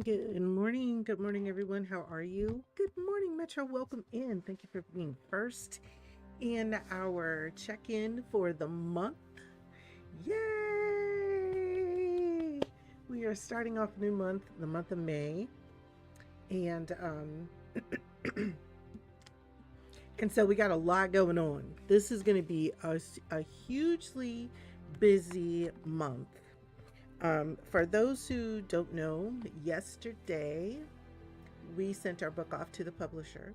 Good morning, everyone. How are you? Good morning, Metro. Welcome in. Thank you for being first in our check in for the month. Yay! We are starting off a new month, the month of May, and and so we got a lot going on. This is going to be a hugely busy month. For those who don't know, yesterday we sent our book off to the publisher.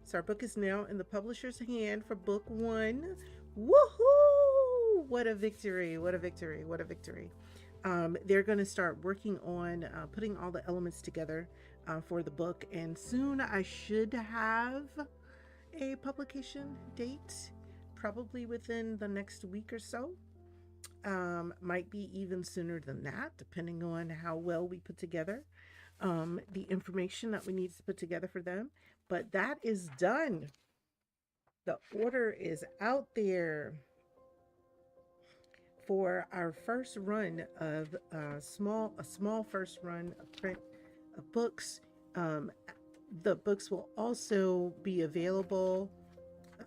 So our book is now in the publisher's hand for book one. Woohoo! What a victory! What a victory! What a victory! They're going to start working on putting all the elements together for the book, and soon I should have a publication date, probably within the next week or so. Might be even sooner than that, depending on how well we put together the information that we need to put together for them. But that is done. The order is out there for our first run of a small first run of print of books. Um, the books will also be available.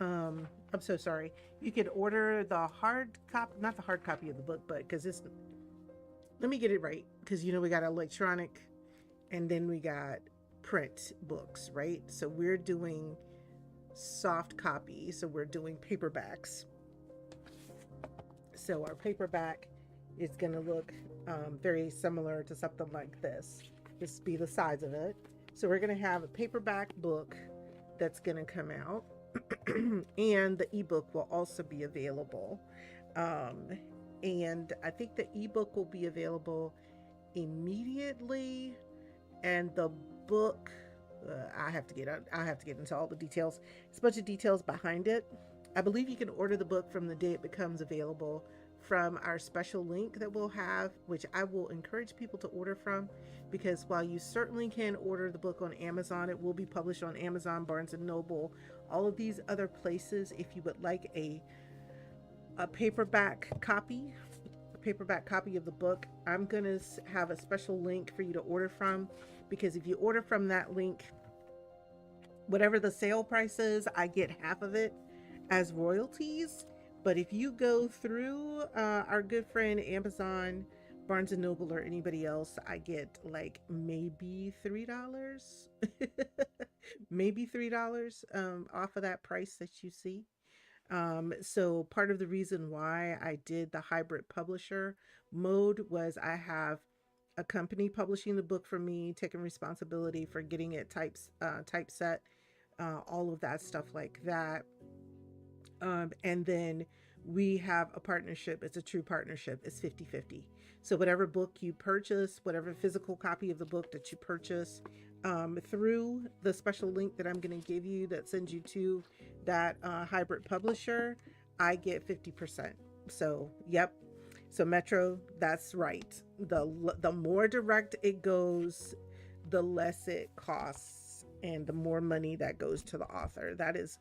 I'm so sorry. You could order the hard copy, not the hard copy of the book, but because it's, let me get it right, because we got electronic and then we got print books, right? So we're doing soft copy, so we're doing paperbacks. So our paperback is going to look very similar to something like this. This be the size of it. So we're going to have a paperback book that's going to come out, and the ebook will also be available. Um, and I think the ebook will be available immediately, and the book I have to get into all the details. It's a bunch of details behind it. I believe you can order the book from the day it becomes available from our special link that we'll have, which I will encourage people to order from, because while you certainly can order the book on Amazon, it will be published on Amazon, Barnes and Noble, all of these other places. If you would like a paperback copy of the book, I'm going to have a special link for you to order from, because if you order from that link, whatever the sale price is, I get half of it as royalties. But if you go through our good friend Amazon, Barnes and Noble, or anybody else, I get like maybe $3, maybe $3 off of that price that you see. So part of the reason why I did the hybrid publisher mode was I have a company publishing the book for me, taking responsibility for getting it typeset, all of that stuff like that. And then we have a partnership. It's a true partnership. It's 50-50. So whatever book you purchase, whatever physical copy of the book that you purchase, through the special link that I'm going to give you that sends you to that hybrid publisher, I get 50%. So, yep. So Metro, that's right. The more direct it goes, the less it costs, and the more money that goes to the author. That is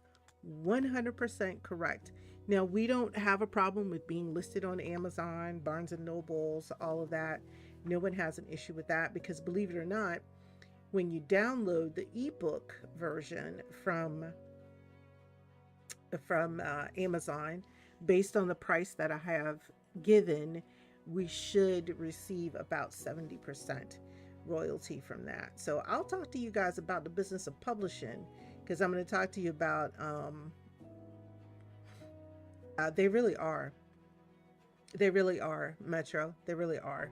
100% correct. Now, we don't have a problem with being listed on Amazon, Barnes and Nobles, all of that. No one has an issue with that, because believe it or not, when you download the ebook version from Amazon, based on the price that I have given, we should receive about 70% royalty from that. So I'll talk to you guys about the business of publishing, because I'm going to talk to you about they really are. They really are, Metro. They really are.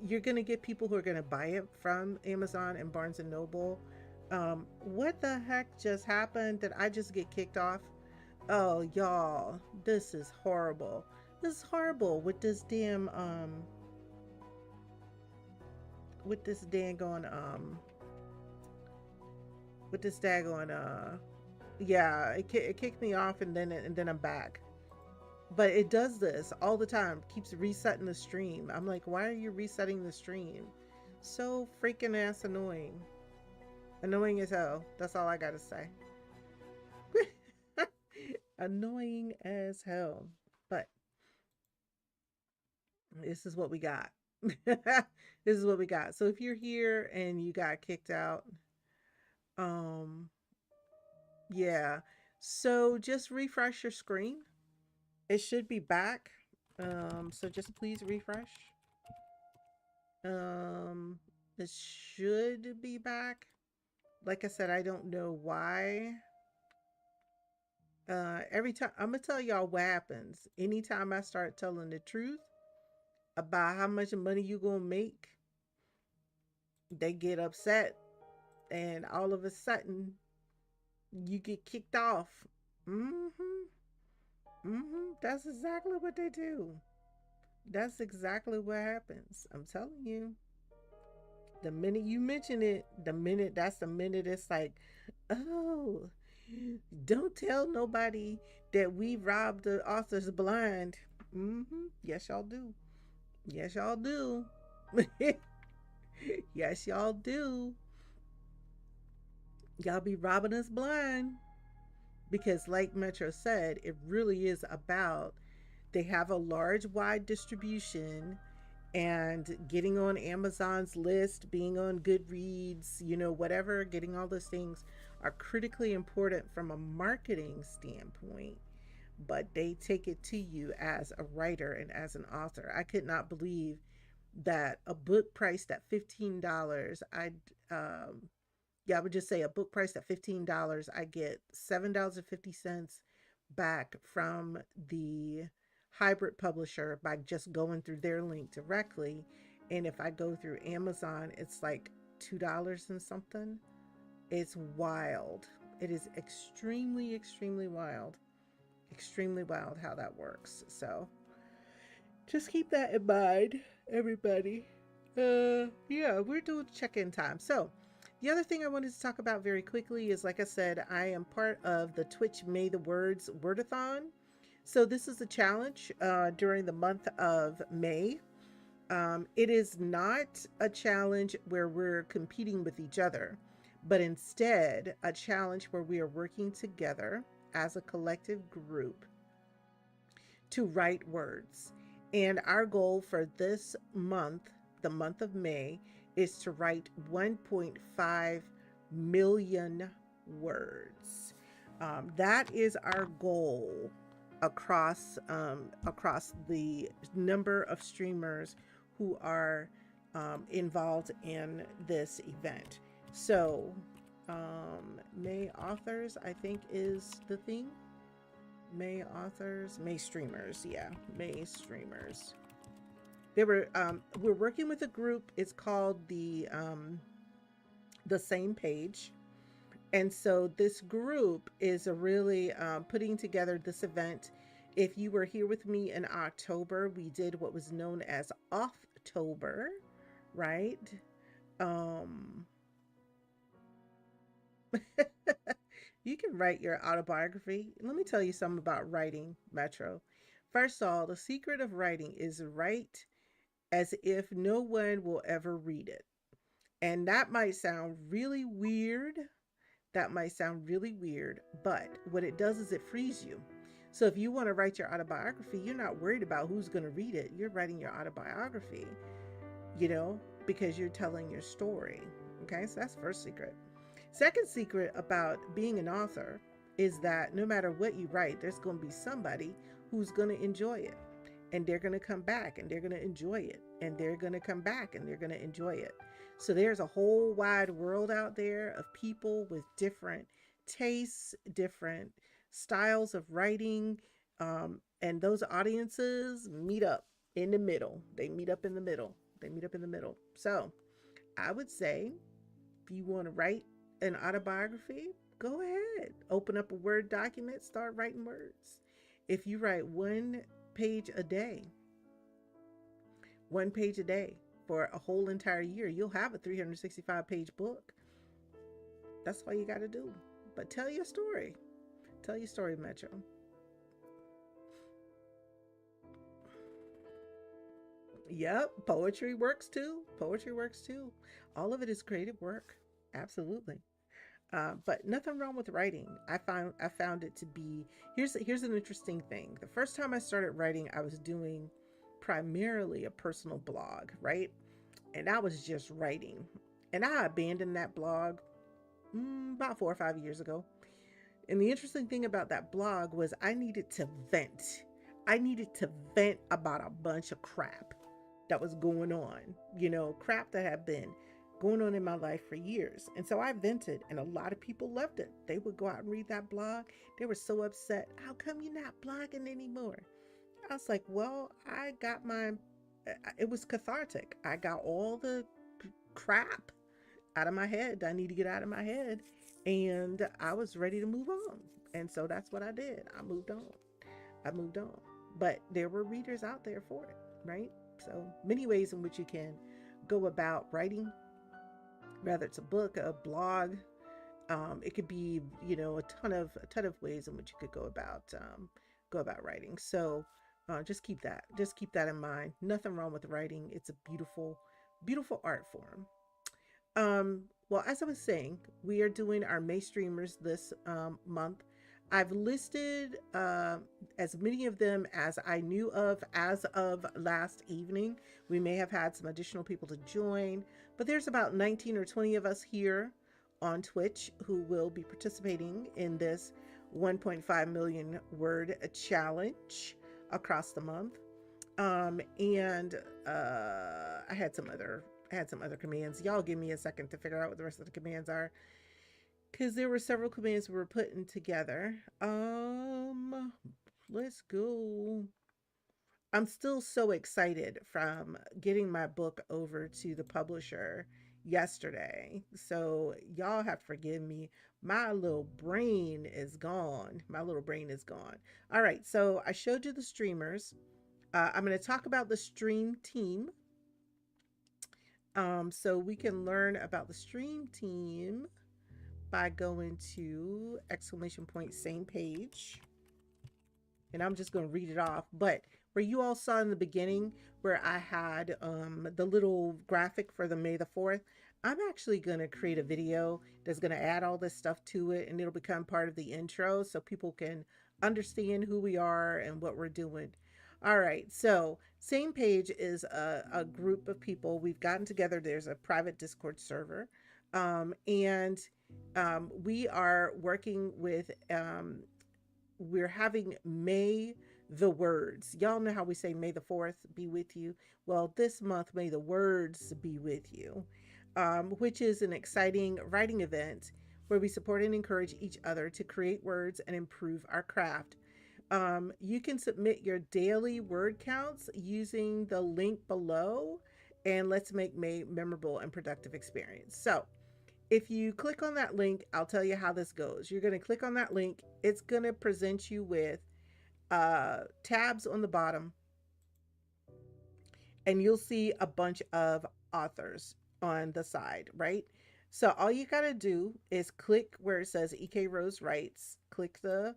You're going to get people who are going to buy it from Amazon and Barnes and Noble. What the heck just happened? Did I just get kicked off? Oh, y'all, this is horrible. This is horrible with this damn with this daggone with this daggone yeah, it kicked me off, and then I'm back. But it does this all the time. Keeps resetting the stream. I'm like, why are you resetting the stream? So freaking ass annoying. Annoying as hell. That's all I gotta say. Annoying as hell. But this is what we got. This is what we got. So if you're here and you got kicked out, um, yeah. So just refresh your screen. It should be back. So just please refresh. Um, it should be back. Like I said, I don't know why. Every time I'm gonna tell y'all what happens. Anytime I start telling the truth about how much money you gonna make, they get upset, and all of a sudden you get kicked off. Mm-hmm. Mm-hmm. That's exactly what they do. That's exactly what happens. I'm telling you. The minute you mention it, that's the minute it's like, oh, don't tell nobody that we robbed the authors blind. Mm-hmm. Yes, y'all do. Yes, y'all do. Yes, y'all do. Y'all be robbing us blind. Because, like Metro said, it really is about they have a large, wide distribution, and getting on Amazon's list, being on Goodreads, whatever, getting all those things are critically important from a marketing standpoint, but they take it to you as a writer and as an author. I could not believe that a book priced at $15, yeah, I would just say a book priced at $15, I get $7.50 back from the hybrid publisher by just going through their link directly. And if I go through Amazon, it's like $2 and something. It's wild. It is extremely, extremely wild. Extremely wild how that works. So just keep that in mind, everybody. Yeah, we're doing check-in time. So the other thing I wanted to talk about very quickly is, like I said, I am part of the Twitch May the Words Wordathon. So this is a challenge during the month of May. It is not a challenge where we're competing with each other, but instead a challenge where we are working together as a collective group to write words. And our goal for this month, the month of May, is to write 1.5 million words. That is our goal across the number of streamers who are involved in this event. So, May authors, I think, is the thing. May authors, May streamers, yeah, May streamers. We're working with a group. It's called the Same Page, and so this group is really putting together this event. If you were here with me in October, we did what was known as Offtober, right? Um, you can write your autobiography. Let me tell you something about writing, Metro. First of all, the secret of writing is write as if no one will ever read it. And that might sound really weird. That might sound really weird, but what it does is it frees you. So if you want to write your autobiography, you're not worried about who's going to read it. You're writing your autobiography, because you're telling your story. Okay, so that's first secret. Second secret about being an author is that no matter what you write, there's going to be somebody who's going to enjoy it. And they're going to come back and they're going to enjoy it. And they're going to come back and they're going to enjoy it. So there's a whole wide world out there of people with different tastes, different styles of writing. And those audiences meet up in the middle. They meet up in the middle. They meet up in the middle. So I would say if you want to write an autobiography, go ahead. Open up a Word document, start writing words. If you write one page a day, for a whole entire year, you'll have a 365-page book. That's all you got to do. But tell your story. Tell your story, Metro. Yep, poetry works too. Poetry works too. All of it is creative work. Absolutely. But nothing wrong with writing. I found it to be, here's an interesting thing. The first time I started writing, I was doing primarily a personal blog, right? And I was just writing. And I abandoned that blog about 4 or 5 years ago. And the interesting thing about that blog was I needed to vent. I needed to vent about a bunch of crap that was going on, crap that had been going on in my life for years. And so I vented, and a lot of people loved it. They would go out and read that blog. They were so upset. How come you're not blogging anymore? I was like, well, it was cathartic. I got all the crap out of my head I need to get out of my head, and I was ready to move on. And so that's what I did. I moved on. But there were readers out there for it, right? So many ways in which you can go about writing, whether it's a book, a blog. It could be, a ton of ways in which you could go about writing. So just keep that in mind. Nothing wrong with writing. It's a beautiful art form. Well, as I was saying, we are doing our May streamers this month. I've listed as many of them as I knew of as of last evening. We may have had some additional people to join, but there's about 19 or 20 of us here on Twitch who will be participating in this 1.5 million word challenge across the month. And I had some other commands. Y'all give me a second to figure out what the rest of the commands are, because there were several commands we were putting together. Let's go. I'm still so excited from getting my book over to the publisher yesterday. So y'all have to forgive me. My little brain is gone. All right. So I showed you the streamers. I'm going to talk about the stream team. So we can learn about the stream team by going to ! same page. And I'm just going to read it off. But where you all saw in the beginning where I had the little graphic for the May the 4th, I'm actually going to create a video that's going to add all this stuff to it, and it'll become part of the intro so people can understand who we are and what we're doing. All right, so same page is a group of people. We've gotten together. There's a private Discord server, and we are working with, we're having May the Words. Y'all know how we say May the 4th be with you. Well, this month, May the Words be with you, which is an exciting writing event where we support and encourage each other to create words and improve our craft. You can submit your daily word counts using the link below, and let's make May memorable and productive experience. So if you click on that link, I'll tell you how this goes. You're going to click on that link. It's going to present you with tabs on the bottom, and you'll see a bunch of authors on the side, right? So all you got to do is click where it says EK Rose Writes, click that,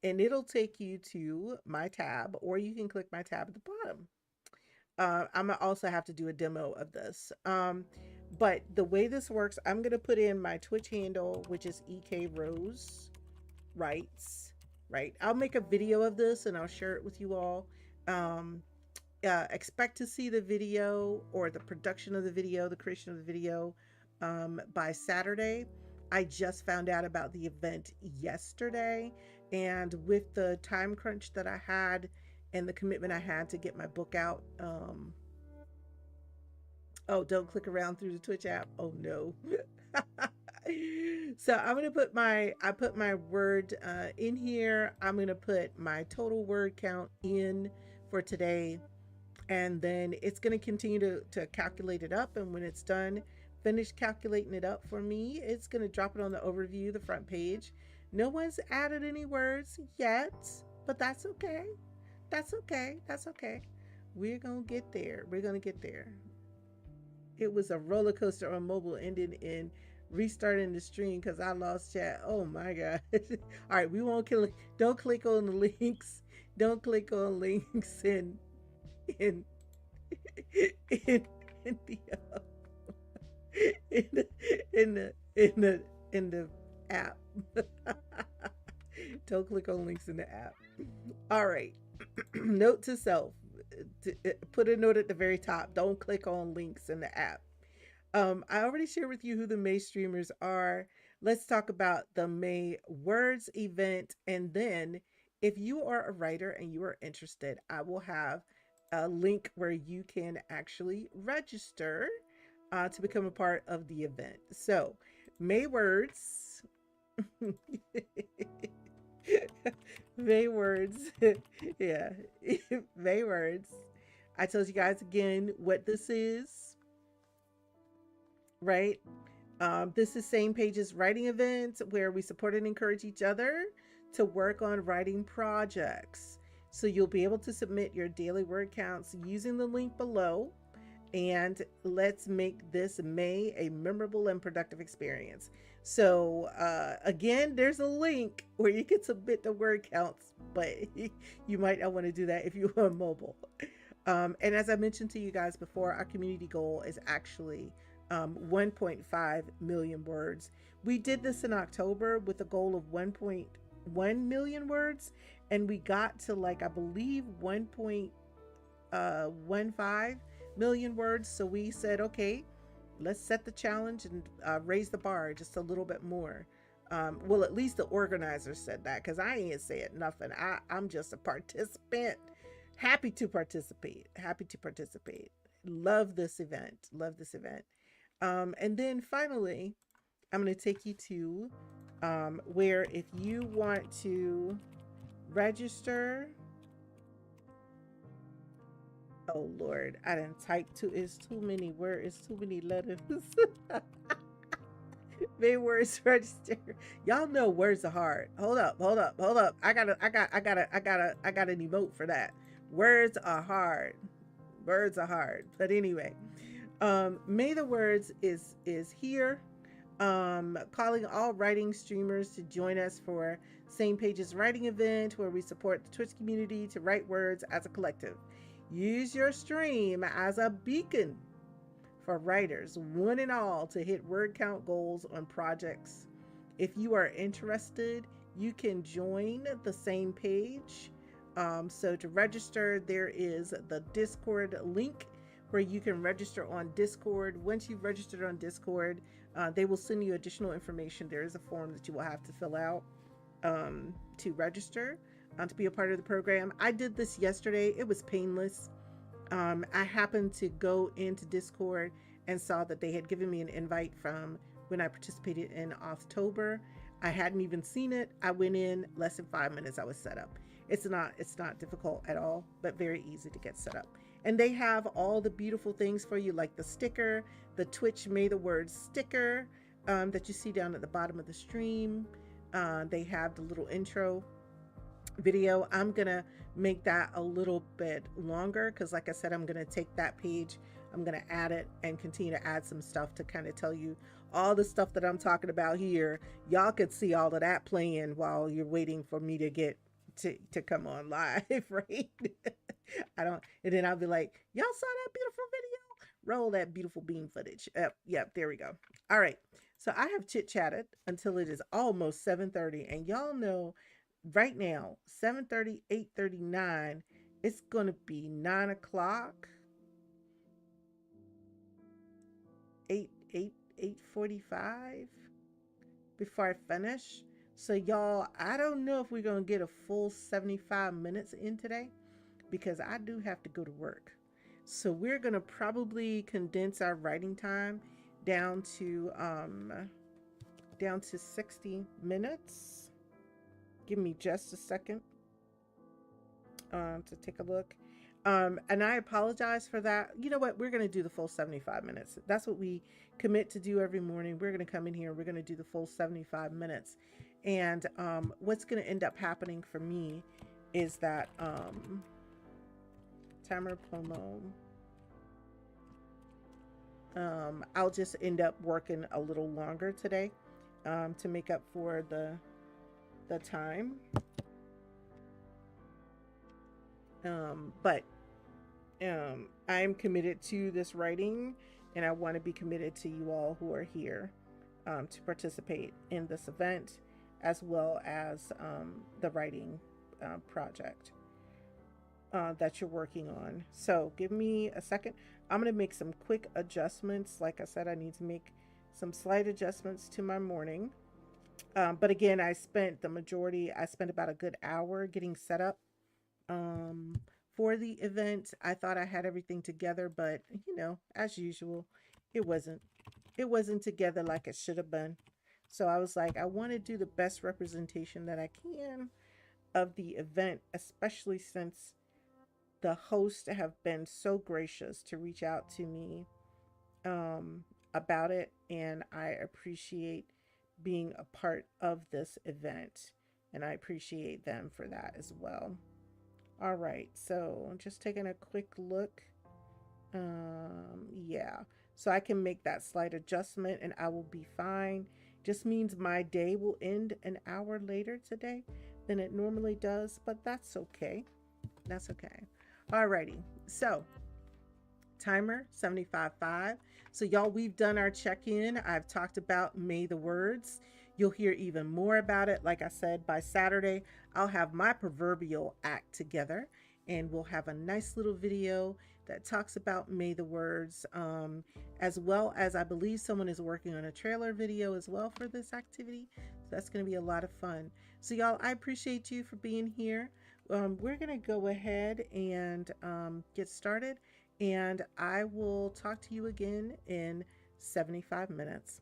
and it'll take you to my tab, or you can click my tab at the bottom. I'm gonna also have to do a demo of this. But the way this works, I'm gonna put in my Twitch handle, which is EK Rose Writes, right? I'll make a video of this and I'll share it with you all. Expect to see the video or the production of the video, the creation of the video, by Saturday. I just found out about the event yesterday, and with the time crunch that I had and the commitment I had to get my book out, oh, don't click around through the Twitch app. Oh no. So I'm gonna put I put my word in here. I'm gonna put my total word count in for today, and then it's gonna continue to calculate it up, and when it's done, finish calculating it up for me, it's going to drop it on the overview, the front page. No one's added any words yet, but that's okay. That's okay. We're going to get there. It was a roller coaster on mobile, ending in restarting the stream because I lost chat. Oh my God. All right, we won't kill it. Don't click on the links. Don't click on links in the in the app. Don't click on links in the app. All right. Note to self, put a note at the very top. Don't click on links in the app. I already shared with you who the May streamers are. Let's talk about the May Words event. And then, if you are a writer and you are interested, I will have a link where you can actually register to become a part of the event. So, May Words. May Words. Yeah. May Words. I told you guys again what this is, right? This is Same Pages writing event where we support and encourage each other to work on writing projects. So you'll be able to submit your daily word counts using the link below. And let's make this May a memorable and productive experience. So again, there's a link where you can submit the word counts, but you might not want to do that if you are mobile. And as I mentioned to you guys before, our community goal is actually 1.5 million words. We did this in October with a goal of 1.1 million words, and we got to, like, I believe 1.15 million words. So we said, okay, let's set the challenge and raise the bar just a little bit more. Well, at least the organizer said that, because I ain't said nothing. I'm just a participant. Happy to participate. Happy to participate. Love this event. Love this event. And then finally, I'm going to take you to where if you want to register. Oh Lord, I didn't type too. It's too many words. It's too many letters. May words register. Y'all know words are hard. Hold up, hold up, hold up. I got an emote for that. Words are hard. Words are hard. But anyway, May the Words is here. Calling all writing streamers to join us for Same Pages writing event where we support the Twitch community to write words as a collective. Use your stream as a beacon for writers, one and all, to hit word count goals on projects. If you are interested, you can join the Same Page. So to register, there is the Discord link where you can register on Discord. Once you've registered on Discord, they will send you additional information. There is a form that you will have to fill out to register to be a part of the program. I did this yesterday. It was painless. I happened to go into Discord and saw that they had given me an invite from when I participated in October. I hadn't even seen it. I went in less than 5 minutes. I was set up. It's not difficult at all, but very easy to get set up. And they have all the beautiful things for you, like the sticker, the Twitch May the Words sticker that you see down at the bottom of the stream. They have the little intro video. I'm gonna make that a little bit longer because, like I said, I'm gonna take that page, I'm gonna add it and continue to add some stuff to kind of tell you all the stuff that I'm talking about here. Y'all could see all of that playing while you're waiting for me to get to come on live, right? I don't, and then I'll be like, y'all saw that beautiful video? Roll that beautiful beam footage. Yep, there we go. All right. So I have chit chatted until it is almost 7:30, and y'all know right now, 7:30, 8:39, it's gonna be 9 o'clock, 8:45 before I finish. So y'all, I don't know if we're gonna get a full 75 minutes in today because I do have to go to work. So we're gonna probably condense our writing time down to 60 minutes. Give me just a second to take a look. And I apologize for that. You know what? We're going to do the full 75 minutes. That's what we commit to do every morning. We're going to come in here and we're going to do the full 75 minutes. And what's going to end up happening for me is that Tamara Pomo, I'll just end up working a little longer today to make up for the time. But I'm committed to this writing, and I want to be committed to you all who are here to participate in this event, as well as the writing project. that you're working on. So give me a second. I'm going to make some quick adjustments. Like I said, I need to make some slight adjustments to my morning. But again, I spent about a good hour getting set up um, for the event. I thought I had everything together, but as usual, it wasn't. It wasn't together like it should have been. So I was like, I want to do the best representation that I can of the event, especially since the hosts have been so gracious to reach out to me about it, and I appreciate being a part of this event, and I appreciate them for that as well. All right, so just taking a quick look. Yeah, so I can make that slight adjustment, and I will be fine. Just means my day will end an hour later today than it normally does, but that's okay. That's okay. Alrighty, so timer 75.5. So, y'all, we've done our check in. I've talked about May the Words. You'll hear even more about it. Like I said, by Saturday, I'll have my proverbial act together and we'll have a nice little video that talks about May the Words, as well as I believe someone is working on a trailer video as well for this activity. So, that's going to be a lot of fun. So, y'all, I appreciate you for being here. We're going to go ahead and get started and I will talk to you again in 75 minutes.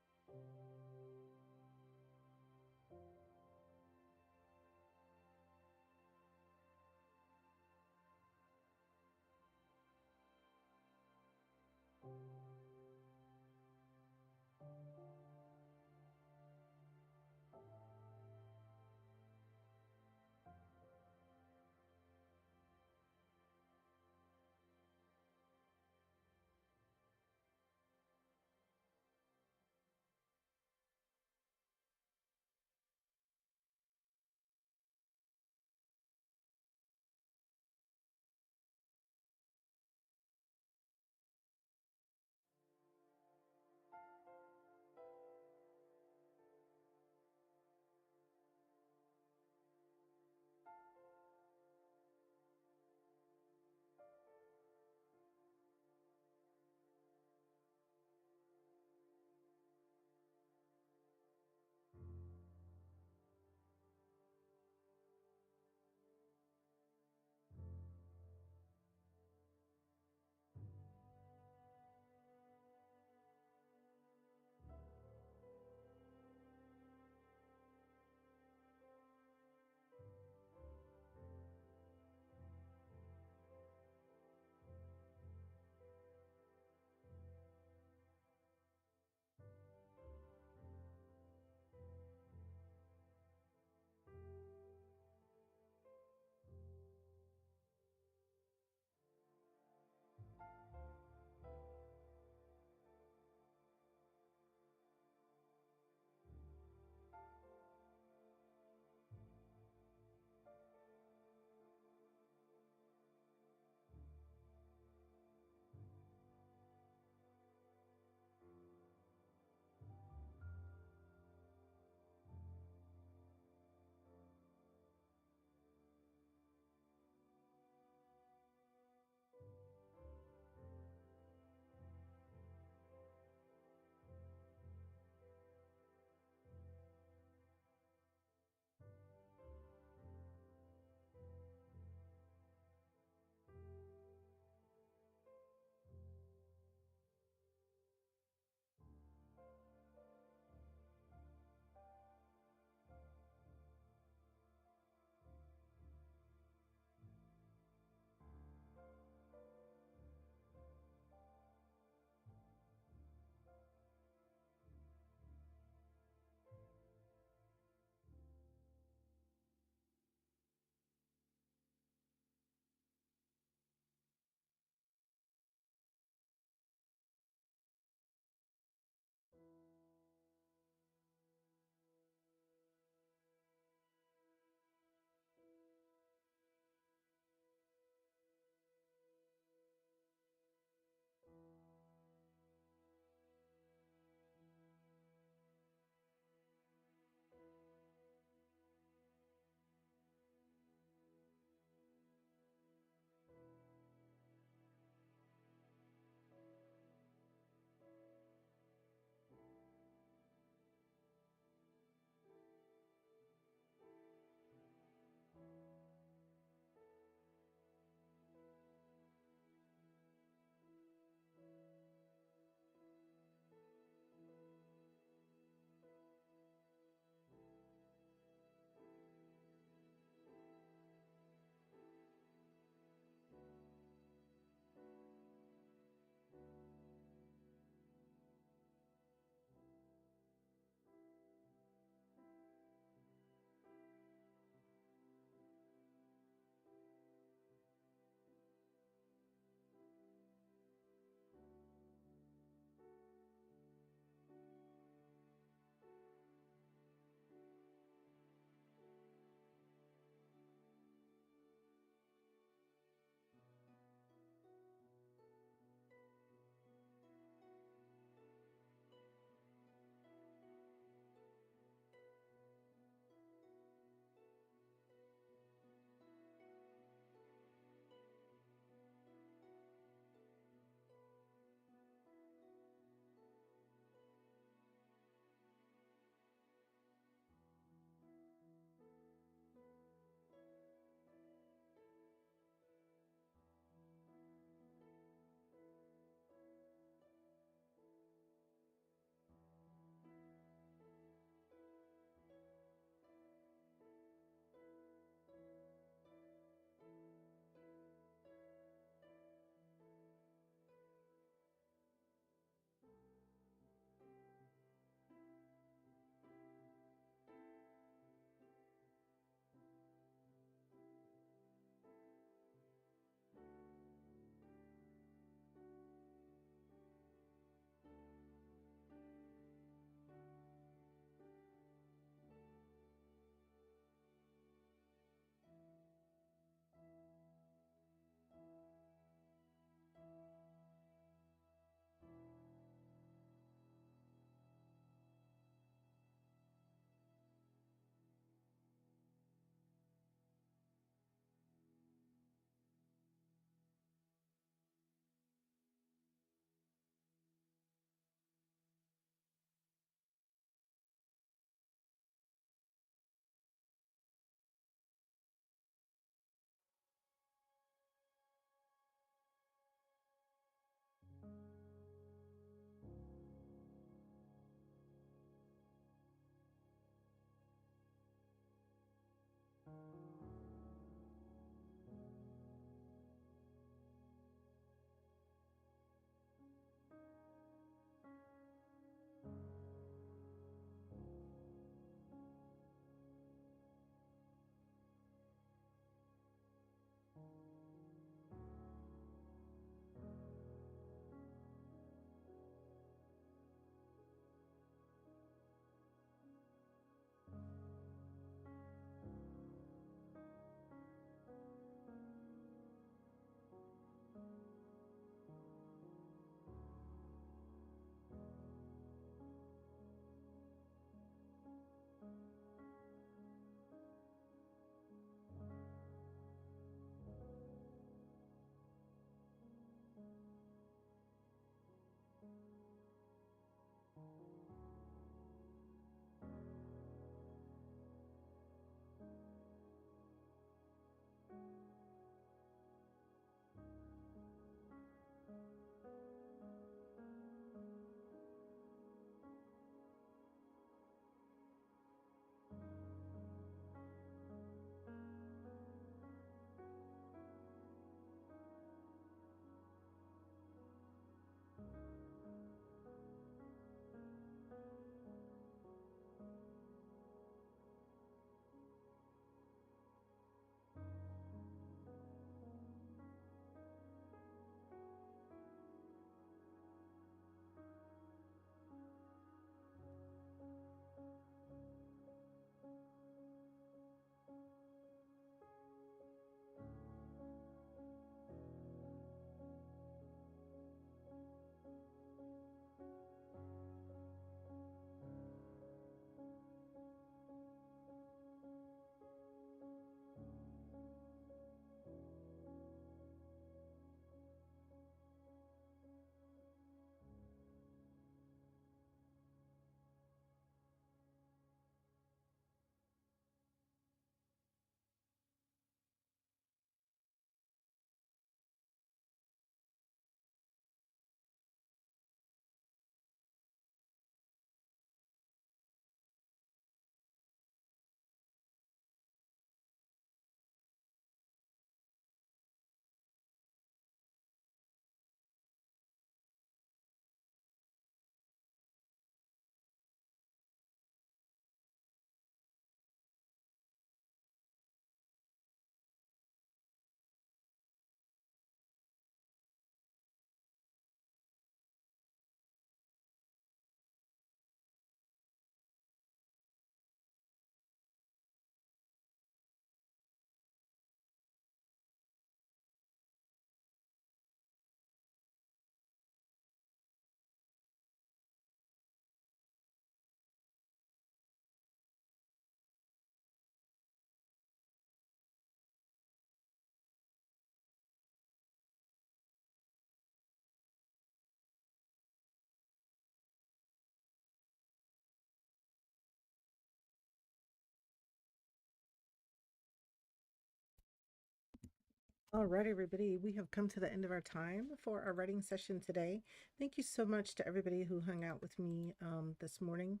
All right, everybody, we have come to the end of our time for our writing session today. Thank you so much to everybody who hung out with me this morning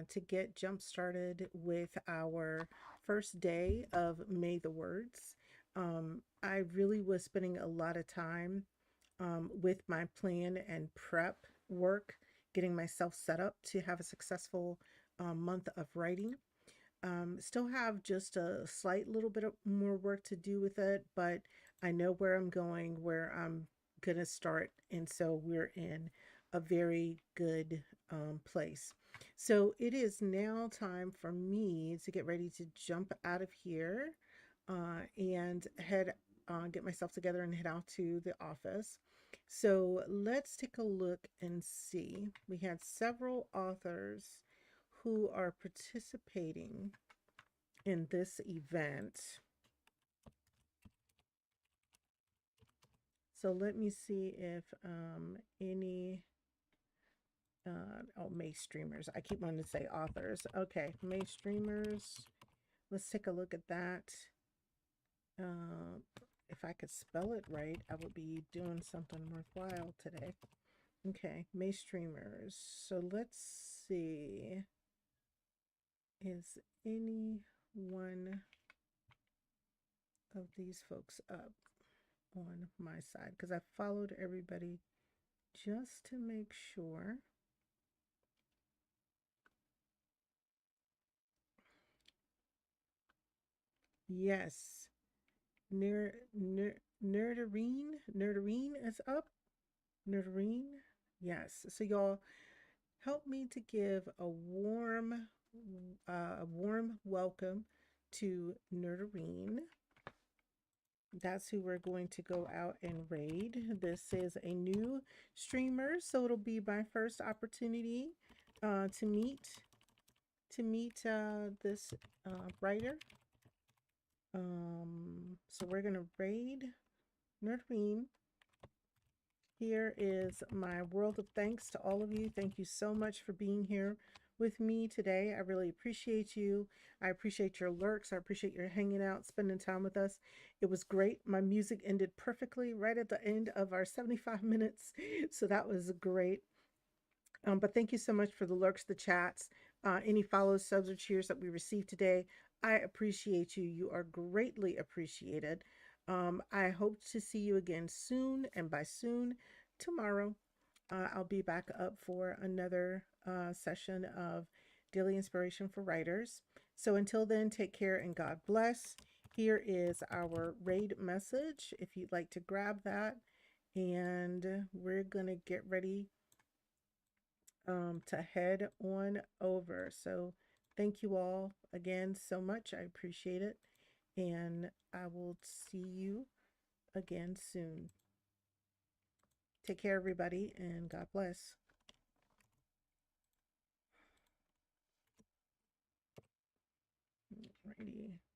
to get jump started with our first day of May the Words. I really was spending a lot of time with my plan and prep work, getting myself set up to have a successful month of writing. Still have just a slight little bit of more work to do with it, but I know where I'm going, where I'm gonna start, and so we're in a very good place. So it is now time for me to get ready to jump out of here and head get myself together and head out to the office. So let's take a look and see. We had several authors who are participating in this event. So let me see if any, oh, May streamers. I keep wanting to say authors. Okay, May streamers. Let's take a look at that. Uh, if I could spell it right, I would be doing something worthwhile today. Okay, May streamers. So let's see. Is any one of these folks up on my side? Because I followed everybody just to make sure. Yes. Nerdarine is up. Nerdarine. Yes. So y'all help me to give a warm welcome to Nerdarine. That's who we're going to go out and raid. This is a new streamer, so it'll be my first opportunity to meet this writer. So we're gonna raid Nerdarine. Here is my world of thanks to all of you. Thank you so much for being here with me today. I really appreciate you. I appreciate your lurks. I appreciate your hanging out, spending time with us. It was great. My music ended perfectly right at the end of our 75 minutes. So that was great. But thank you so much for the lurks, the chats, any follows, subs, or cheers that we received today. I appreciate you. You are greatly appreciated. I hope to see you again soon, and by soon, tomorrow. I'll be back up for another session of Daily Inspiration for Writers. So until then, take care and God bless. Here is our raid message if you'd like to grab that. And we're going to get ready to head on over. So thank you all again so much. I appreciate it. And I will see you again soon. Take care, everybody, and God bless. Alrighty.